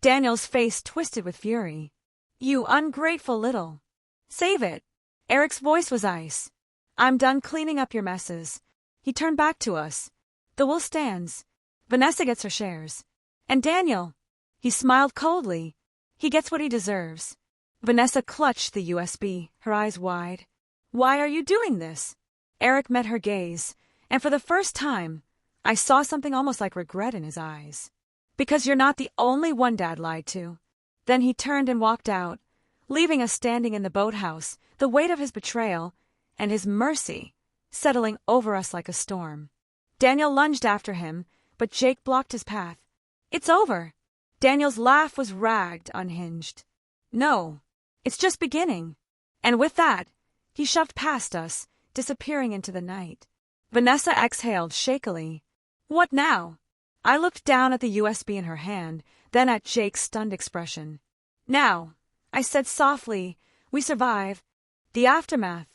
Daniel's face twisted with fury. You ungrateful little. Save it. Eric's voice was ice. I'm done cleaning up your messes. He turned back to us. The will stands. Vanessa gets her shares. And Daniel. He smiled coldly. He gets what he deserves. Vanessa clutched the USB, her eyes wide. Why are you doing this? Eric met her gaze, and for the first time, I saw something almost like regret in his eyes. Because you're not the only one Dad lied to. Then he turned and walked out, leaving us standing in the boathouse, the weight of his betrayal and his mercy settling over us like a storm. Daniel lunged after him, but Jake blocked his path. It's over. Daniel's laugh was ragged, unhinged. No, it's just beginning. And with that, he shoved past us, disappearing into the night. Vanessa exhaled shakily. What now? I looked down at the USB in her hand, then at Jake's stunned expression. Now, I said softly, we survive. The aftermath.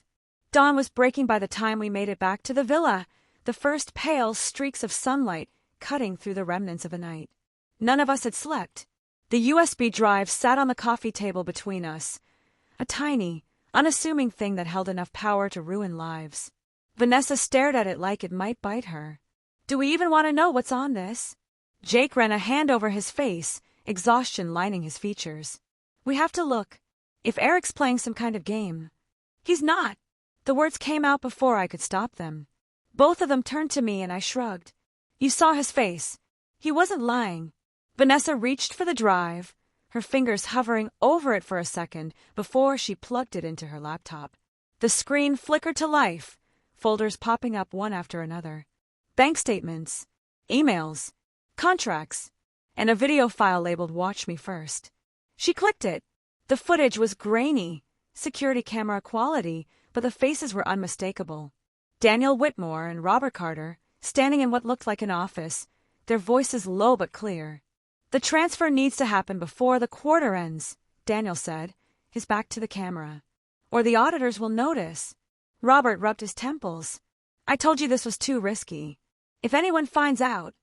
Dawn was breaking by the time we made it back to the villa, the first pale streaks of sunlight cutting through the remnants of a night. None of us had slept. The USB drive sat on the coffee table between us, a tiny, unassuming thing that held enough power to ruin lives. Vanessa stared at it like it might bite her. Do we even want to know what's on this? Jake ran a hand over his face, exhaustion lining his features. We have to look. If Eric's playing some kind of game. He's not. The words came out before I could stop them. Both of them turned to me and I shrugged. You saw his face. He wasn't lying. Vanessa reached for the drive, her fingers hovering over it for a second before she plugged it into her laptop. The screen flickered to life, folders popping up one after another. Bank statements, emails, contracts, and a video file labeled Watch Me First. She clicked it. The footage was grainy, security camera quality, but the faces were unmistakable. Daniel Whitmore and Robert Carter, standing in what looked like an office, their voices low but clear. The transfer needs to happen before the quarter ends, Daniel said, his back to the camera. Or the auditors will notice. Robert rubbed his temples. I told you this was too risky. If anyone finds out.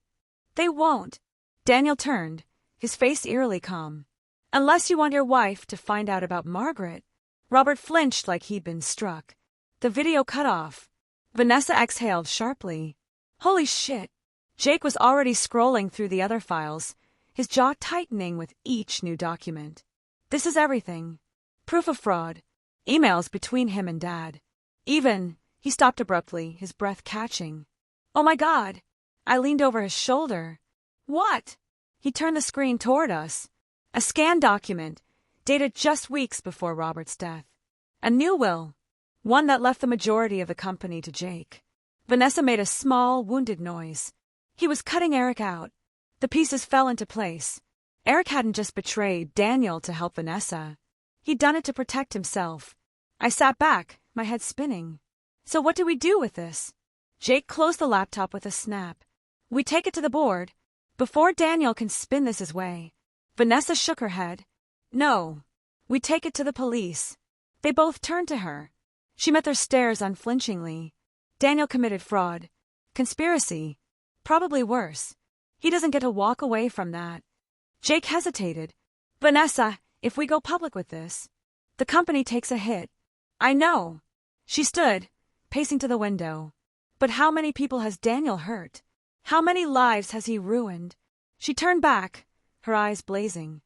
They won't. Daniel turned, his face eerily calm. Unless you want your wife to find out about Margaret. Robert flinched like he'd been struck. The video cut off. Vanessa exhaled sharply. Holy shit. Jake was already scrolling through the other files, his jaw tightening with each new document. This is everything. Proof of fraud. Emails between him and Dad. Even, he stopped abruptly, his breath catching. Oh my God. I leaned over his shoulder. What? He turned the screen toward us. A scanned document, dated just weeks before Robert's death. A new will. One that left the majority of the company to Jake. Vanessa made a small, wounded noise. He was cutting Eric out. The pieces fell into place. Eric hadn't just betrayed Daniel to help Vanessa. He'd done it to protect himself. I sat back, my head spinning. So what do we do with this? Jake closed the laptop with a snap. We take it to the board. Before Daniel can spin this his way. Vanessa shook her head. No. We take it to the police. They both turned to her. She met their stares unflinchingly. Daniel committed fraud. Conspiracy. Probably worse. He doesn't get to walk away from that. Jake hesitated. Vanessa, if we go public with this, the company takes a hit. I know. She stood, pacing to the window. But how many people has Daniel hurt? How many lives has he ruined? She turned back, her eyes blazing.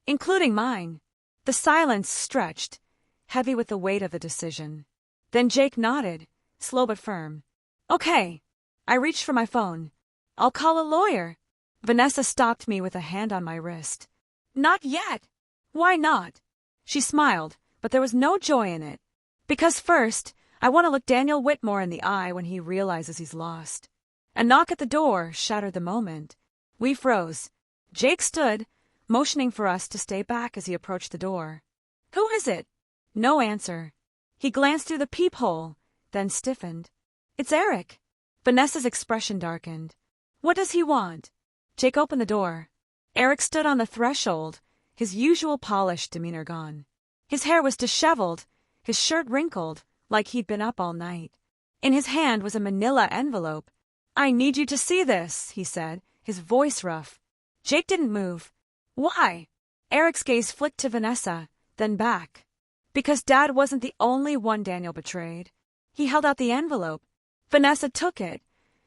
Including mine. The silence stretched, heavy with the weight of the decision. Then Jake nodded, slow but firm. Okay. I reached for my phone. I'll call a lawyer. Vanessa stopped me with a hand on my wrist. Not yet. Why not? She smiled, but there was no joy in it. Because first, I want to look Daniel Whitmore in the eye when he realizes he's lost. A knock at the door shattered the moment. We froze. Jake stood, motioning for us to stay back as he approached the door. Who is it? No answer. He glanced through the peephole, then stiffened. It's Eric. Vanessa's expression darkened. What does he want? Jake opened the door. Eric stood on the threshold, his usual polished demeanor gone. His hair was disheveled, his shirt wrinkled, like he'd been up all night. In his hand was a manila envelope. I need you to see this, he said, his voice rough. Jake didn't move. Why? Eric's gaze flicked to Vanessa, then back. Because Dad wasn't the only one Daniel betrayed. He held out the envelope. Vanessa took it,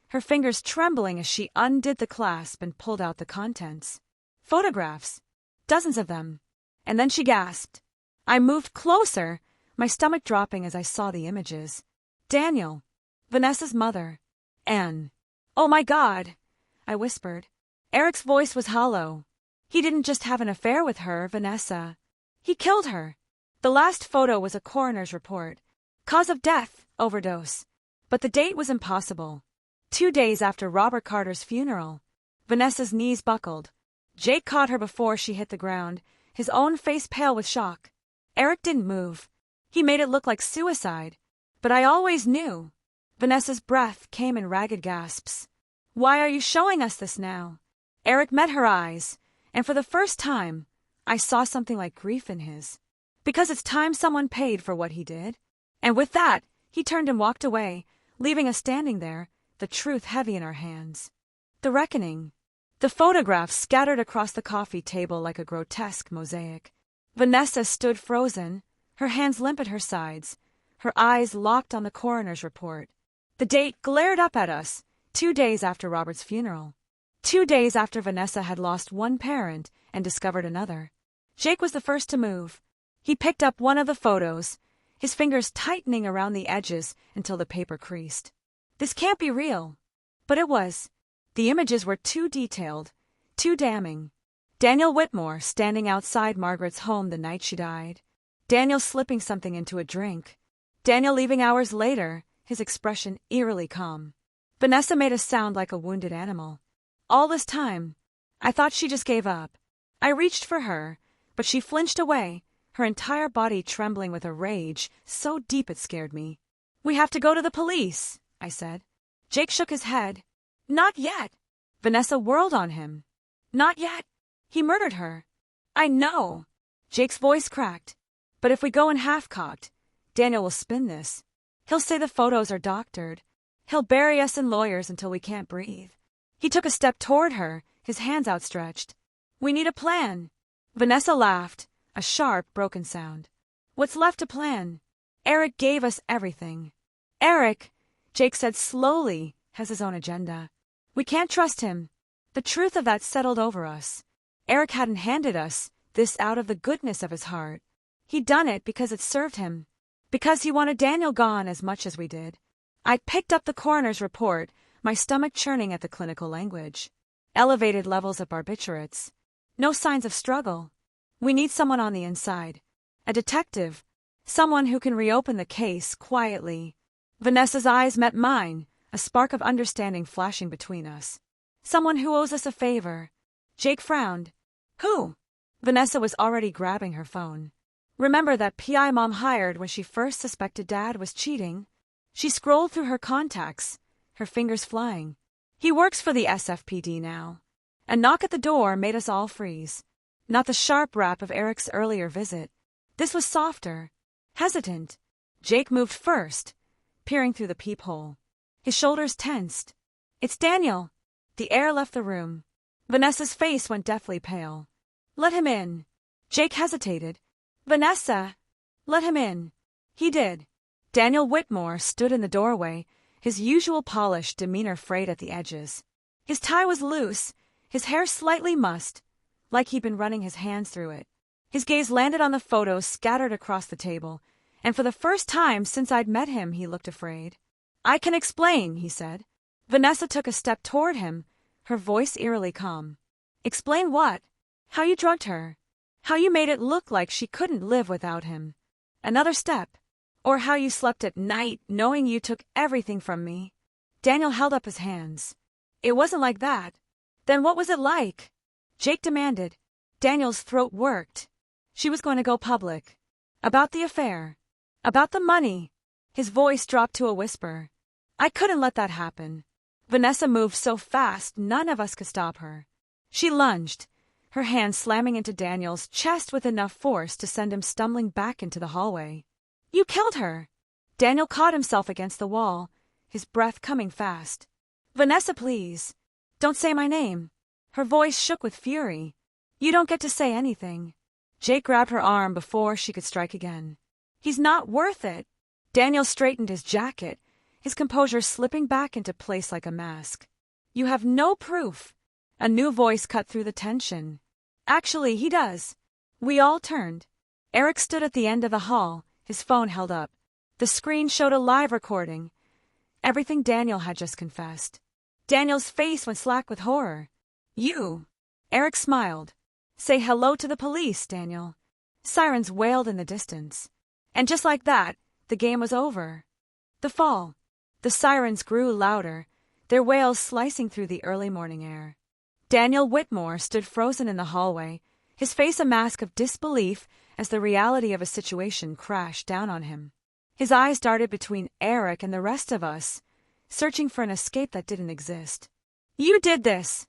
her fingers trembling as she undid the clasp and pulled out the contents. Photographs. Dozens of them. And then she gasped. I moved closer, my stomach dropping as I saw the images. Daniel. Vanessa's mother. Anne. Oh my God, I whispered. Eric's voice was hollow. He didn't just have an affair with her, Vanessa. He killed her. The last photo was a coroner's report. Cause of death, overdose. But the date was impossible. 2 days after Robert Carter's funeral. Vanessa's knees buckled. Jake caught her before she hit the ground, his own face pale with shock. Eric didn't move. He made it look like suicide. But I always knew. Vanessa's breath came in ragged gasps. Why are you showing us this now? Eric met her eyes, and for the first time, I saw something like grief in his. Because it's time someone paid for what he did. And with that, he turned and walked away, leaving us standing there, the truth heavy in our hands. The reckoning. The photographs scattered across the coffee table like a grotesque mosaic. Vanessa stood frozen, her hands limp at her sides, her eyes locked on the coroner's report. The date glared up at us, 2 days after Robert's funeral. 2 days after Vanessa had lost one parent and discovered another. Jake was the first to move. He picked up one of the photos, his fingers tightening around the edges until the paper creased. This can't be real. But it was. The images were too detailed, too damning. Daniel Whitmore standing outside Margaret's home the night she died. Daniel slipping something into a drink. Daniel leaving hours later, his expression eerily calm. Vanessa made a sound like a wounded animal. All this time, I thought she just gave up. I reached for her, but she flinched away, her entire body trembling with a rage so deep it scared me. We have to go to the police, I said. Jake shook his head. Not yet. Vanessa whirled on him. Not yet. He murdered her. I know. Jake's voice cracked. But if we go in half-cocked, Daniel will spin this. He'll say the photos are doctored. He'll bury us in lawyers until we can't breathe. He took a step toward her, his hands outstretched. "We need a plan." Vanessa laughed, a sharp, broken sound. "What's left to plan? Eric gave us everything." "Eric," Jake said slowly, "has his own agenda. We can't trust him." The truth of that settled over us. Eric hadn't handed us this out of the goodness of his heart. He'd done it because it served him. Because he wanted Daniel gone as much as we did. I picked up the coroner's report, my stomach churning at the clinical language. Elevated levels of barbiturates. No signs of struggle. We need someone on the inside. A detective. Someone who can reopen the case quietly. Vanessa's eyes met mine, a spark of understanding flashing between us. Someone who owes us a favor. Jake frowned. "Who?" Vanessa was already grabbing her phone. "Remember that PI Mom hired when she first suspected Dad was cheating?" She scrolled through her contacts, her fingers flying. "He works for the SFPD now." A knock at the door made us all freeze. Not the sharp rap of Eric's earlier visit. This was softer, hesitant. Jake moved first, peering through the peephole. His shoulders tensed. "It's Daniel." The air left the room. Vanessa's face went deathly pale. "Let him in." Jake hesitated. "Vanessa." "Let him in." He did. Daniel Whitmore stood in the doorway, his usual polished demeanor frayed at the edges. His tie was loose, his hair slightly mussed, like he'd been running his hands through it. His gaze landed on the photos scattered across the table, and for the first time since I'd met him he looked afraid. "I can explain," he said. Vanessa took a step toward him, her voice eerily calm. "Explain what? How you drugged her. How you made it look like she couldn't live without him. Another step. Or how you slept at night knowing you took everything from me." Daniel held up his hands. "It wasn't like that." "Then what was it like?" Jake demanded. Daniel's throat worked. She was going to go public. About the affair. About the money. His voice dropped to a whisper. I couldn't let that happen. Vanessa moved so fast none of us could stop her. She lunged, her hand slamming into Daniel's chest with enough force to send him stumbling back into the hallway. "You killed her!" Daniel caught himself against the wall, his breath coming fast. "Vanessa, please. Don't say my name." Her voice shook with fury. "You don't get to say anything." Jake grabbed her arm before she could strike again. "He's not worth it." Daniel straightened his jacket, his composure slipping back into place like a mask. "You have no proof." A new voice cut through the tension. "Actually, he does." We all turned. Eric stood at the end of the hall, his phone held up. The screen showed a live recording. Everything Daniel had just confessed. Daniel's face went slack with horror. "You!" Eric smiled. "Say hello to the police, Daniel." Sirens wailed in the distance. And just like that, the game was over. The fall. The sirens grew louder, their wails slicing through the early morning air. Daniel Whitmore stood frozen in the hallway, his face a mask of disbelief as the reality of a situation crashed down on him. His eyes darted between Eric and the rest of us, searching for an escape that didn't exist. "You did this!"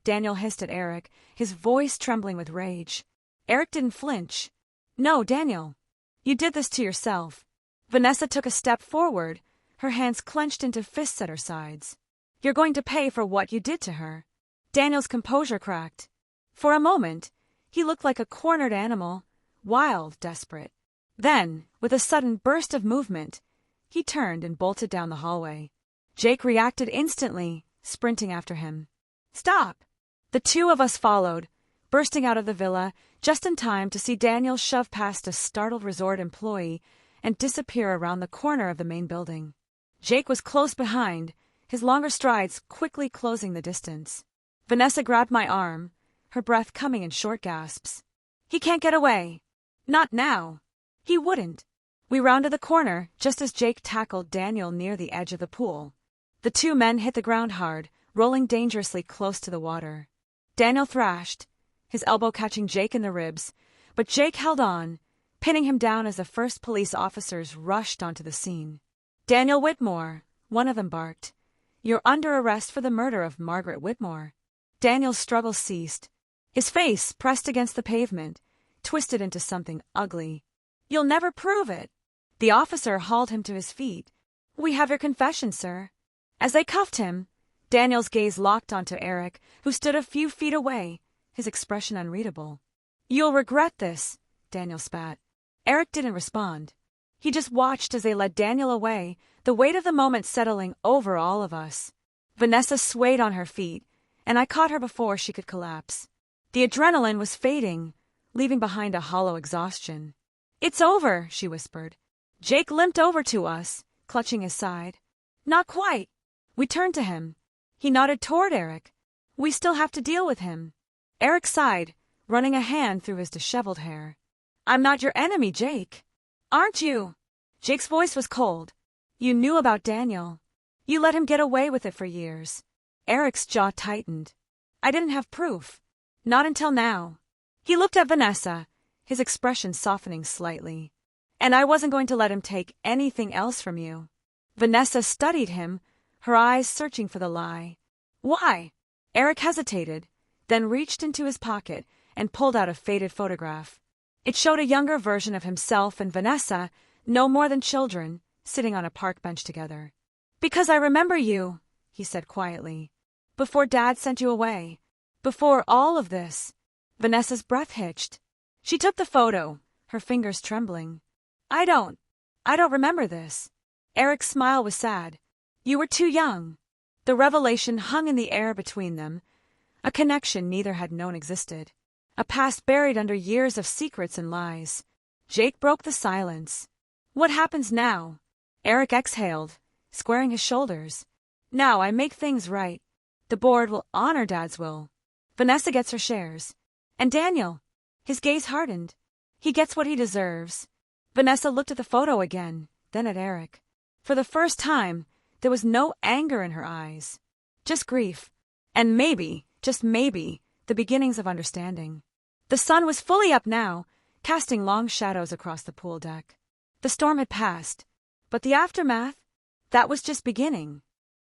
Daniel hissed at Eric, his voice trembling with rage. Eric didn't flinch. "No, Daniel. You did this to yourself." Vanessa took a step forward, her hands clenched into fists at her sides. "You're going to pay for what you did to her." Daniel's composure cracked. For a moment, he looked like a cornered animal, wild, desperate. Then, with a sudden burst of movement, he turned and bolted down the hallway. Jake reacted instantly, sprinting after him. "Stop!" The two of us followed, bursting out of the villa, just in time to see Daniel shove past a startled resort employee and disappear around the corner of the main building. Jake was close behind, his longer strides quickly closing the distance. Vanessa grabbed my arm, her breath coming in short gasps. "He can't get away. Not now." He wouldn't. We rounded the corner just as Jake tackled Daniel near the edge of the pool. The two men hit the ground hard, rolling dangerously close to the water. Daniel thrashed, his elbow catching Jake in the ribs, but Jake held on, pinning him down as the first police officers rushed onto the scene. "Daniel Whitmore," one of them barked. "You're under arrest for the murder of Margaret Whitmore." Daniel's struggle ceased. His face, pressed against the pavement, twisted into something ugly. "You'll never prove it." The officer hauled him to his feet. "We have your confession, sir." As they cuffed him, Daniel's gaze locked onto Eric, who stood a few feet away, his expression unreadable. "You'll regret this," Daniel spat. Eric didn't respond. He just watched as they led Daniel away, the weight of the moment settling over all of us. Vanessa swayed on her feet, and I caught her before she could collapse. The adrenaline was fading, leaving behind a hollow exhaustion. "It's over," she whispered. Jake limped over to us, clutching his side. "Not quite." We turned to him. He nodded toward Eric. "We still have to deal with him." Eric sighed, running a hand through his disheveled hair. "I'm not your enemy, Jake." "Aren't you?" Jake's voice was cold. "You knew about Daniel. You let him get away with it for years." Eric's jaw tightened. "I didn't have proof. Not until now." He looked at Vanessa, his expression softening slightly. "And I wasn't going to let him take anything else from you." Vanessa studied him, her eyes searching for the lie. "Why?" Eric hesitated, then reached into his pocket and pulled out a faded photograph. It showed a younger version of himself and Vanessa, no more than children, sitting on a park bench together. "Because I remember you," he said quietly. "Before Dad sent you away. Before all of this." Vanessa's breath hitched. She took the photo, her fingers trembling. I don't remember this." Eric's smile was sad. "You were too young." The revelation hung in the air between them, a connection neither had known existed, a past buried under years of secrets and lies. Jake broke the silence. "What happens now?" Eric exhaled, squaring his shoulders. "Now I make things right. The board will honor Dad's will. Vanessa gets her shares. And Daniel," his gaze hardened, "he gets what he deserves." Vanessa looked at the photo again, then at Eric. For the first time, there was no anger in her eyes, just grief, and maybe, just maybe, the beginnings of understanding. The sun was fully up now, casting long shadows across the pool deck. The storm had passed, but the aftermath, that was just beginning.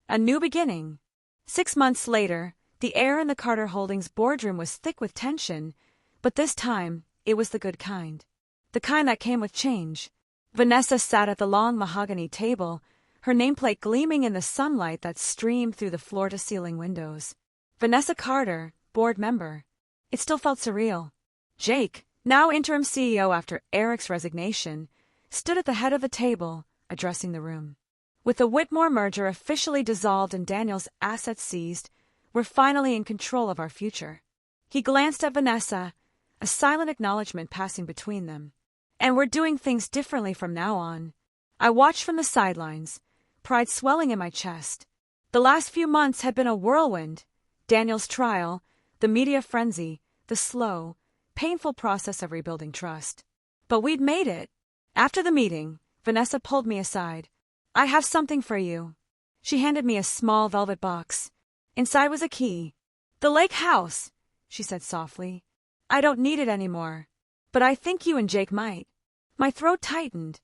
A new beginning. 6 months later, the air in the Carter Holdings boardroom was thick with tension, but this time, it was the good kind. The kind that came with change. Vanessa sat at the long mahogany table, her nameplate gleaming in the sunlight that streamed through the floor-to-ceiling windows. Vanessa Carter, board member. It still felt surreal. Jake, now interim CEO after Eric's resignation, stood at the head of the table, addressing the room. With the Whitmore merger officially dissolved and Daniel's assets seized, we're finally in control of our future. He glanced at Vanessa, a silent acknowledgement passing between them. "And we're doing things differently from now on." I watched from the sidelines, pride swelling in my chest. The last few months had been a whirlwind. Daniel's trial, the media frenzy, the slow, painful process of rebuilding trust. But we'd made it. After the meeting, Vanessa pulled me aside. "I have something for you." She handed me a small velvet box. Inside was a key. "The lake house," she said softly. "I don't need it anymore. But I think you and Jake might." My throat tightened.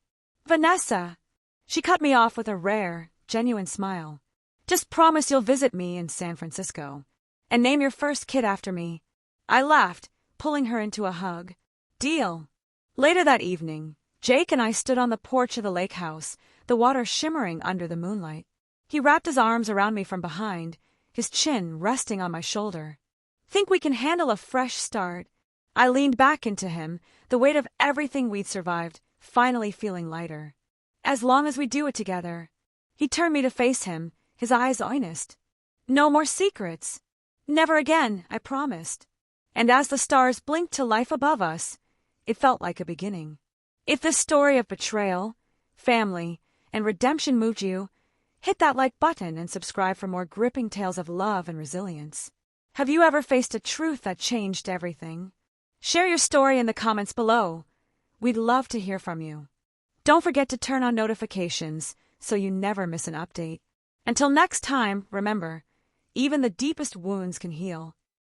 "Vanessa!" She cut me off with a rare, genuine smile. "Just promise you'll visit me in San Francisco. And name your first kid after me." I laughed, pulling her into a hug. "Deal." Later that evening, Jake and I stood on the porch of the lake house, the water shimmering under the moonlight. He wrapped his arms around me from behind, his chin resting on my shoulder. "Think we can handle a fresh start?" I leaned back into him, the weight of everything we'd survived finally feeling lighter. "As long as we do it together." He turned me to face him, his eyes earnest. "No more secrets." "Never again, I promised." And as the stars blinked to life above us, it felt like a beginning. If this story of betrayal, family, and redemption moved you, hit that like button and subscribe for more gripping tales of love and resilience. Have you ever faced a truth that changed everything? Share your story in the comments below. We'd love to hear from you. Don't forget to turn on notifications so you never miss an update. Until next time, remember, even the deepest wounds can heal.